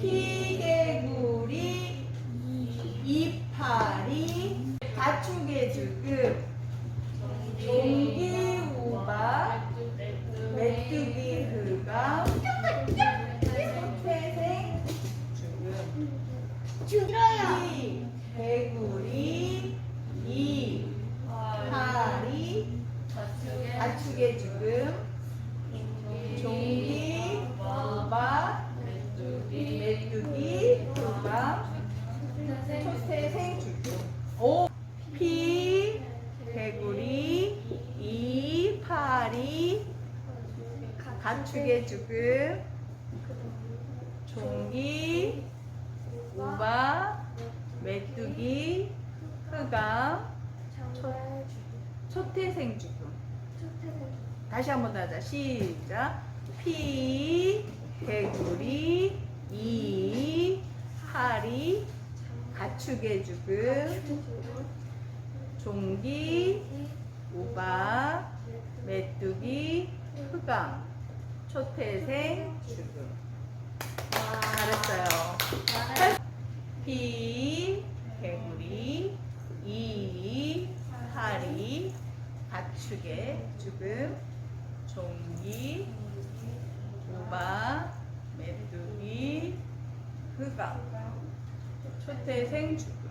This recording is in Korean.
피개구리 이파리 가축의 죽음 종기 우박 메뚜기 흑암 소태생 죽음 피 개구리 이파리 가축의 죽음 종기 우박 메뚜기 흑암 초태생 죽음 피 개구리 이파리 가축의 죽음 종기 우박 메뚜기 흑암 초태생 죽음. 다시 한번 하자. 시작. 피 개구리 이파리 가축의 죽음 종기 우박 메뚜기 흑암 초태생 죽음. 잘했어요. 피 개구리 이파리 가축의 죽음 종기 우박 메뚜기 흑암 초태생 죽음.